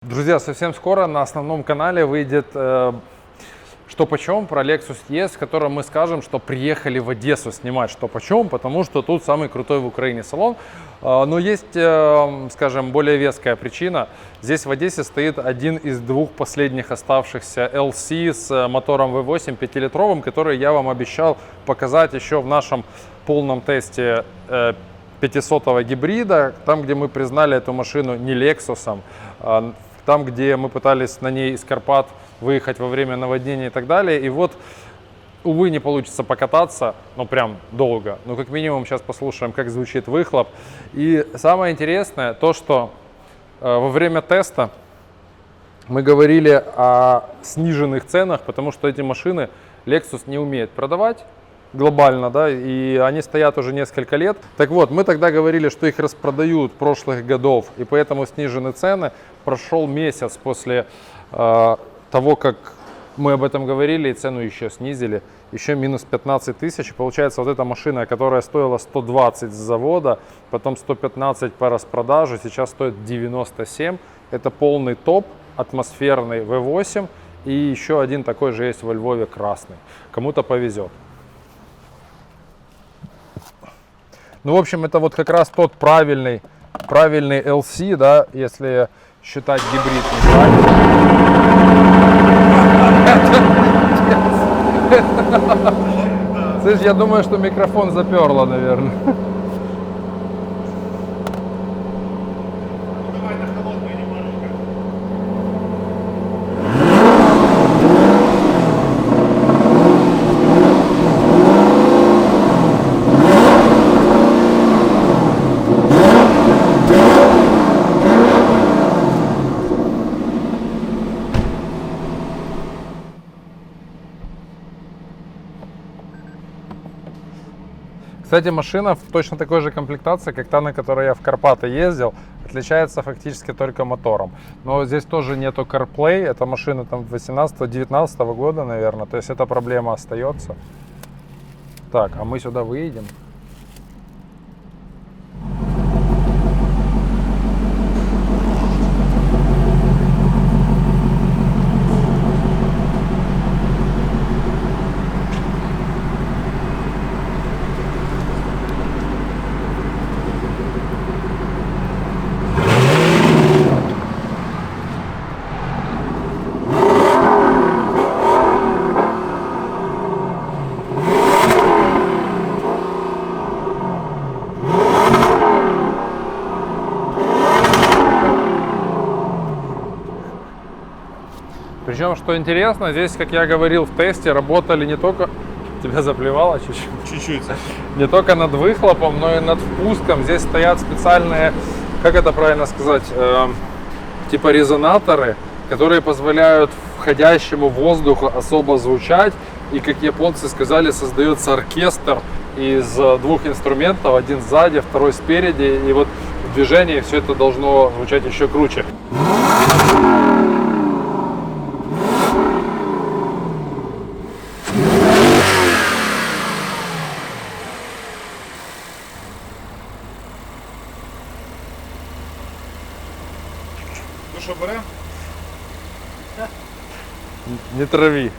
Друзья, совсем скоро на основном канале выйдет «Что почем» про Lexus ES, в котором мы скажем, что приехали в Одессу снимать «Что почем», потому что тут самый крутой в Украине салон. Но есть, скажем, более веская причина. Здесь в Одессе стоит один из двух последних оставшихся LC с мотором V8 5-литровым, который я вам обещал показать еще в нашем полном тесте 500-го гибрида, там, где мы признали эту машину не Lexus'ом, там, где мы пытались на ней из Карпат выехать во время наводнения и так далее. И вот, увы, не получится покататься, ну прям долго. Но как минимум сейчас послушаем, как звучит выхлоп. И самое интересное то, что во время теста мы говорили о сниженных ценах, потому что эти машины Lexus не умеет продавать глобально, да, и они стоят уже несколько лет. Так вот, мы тогда говорили, что их распродают прошлых годов, и поэтому снижены цены. Прошел месяц после того, как мы об этом говорили, и цену еще снизили, еще минус 15 тысяч. Получается, вот эта машина, которая стоила 120 с завода, потом 115 по распродаже, сейчас стоит 97. Это полный топ, атмосферный V8, и еще один такой же есть во Львове, красный. Кому-то повезет. Ну, в общем, это вот как раз тот правильный LC, да, если считать гибрид неправильно. Слышь, я думаю, что микрофон заперло, наверное. Кстати, машина в точно такой же комплектации, как та, на которой я в Карпаты ездил, отличается фактически только мотором. Но здесь тоже нету CarPlay, это машина там 18-19 года, наверное, то есть эта проблема остается. Так, а мы сюда выедем. Причем, что интересно, здесь, как я говорил в тесте, работали не только... Тебя заплевало чуть-чуть? Чуть-чуть. Не только над выхлопом, но и над впуском. Здесь стоят специальные, как это правильно сказать, типа резонаторы, которые позволяют входящему воздуху особо звучать. И, как японцы сказали, создается оркестр из двух инструментов. Один сзади, второй спереди. И вот в движении все это должно звучать еще круче. Ну що, беремо? Не трави.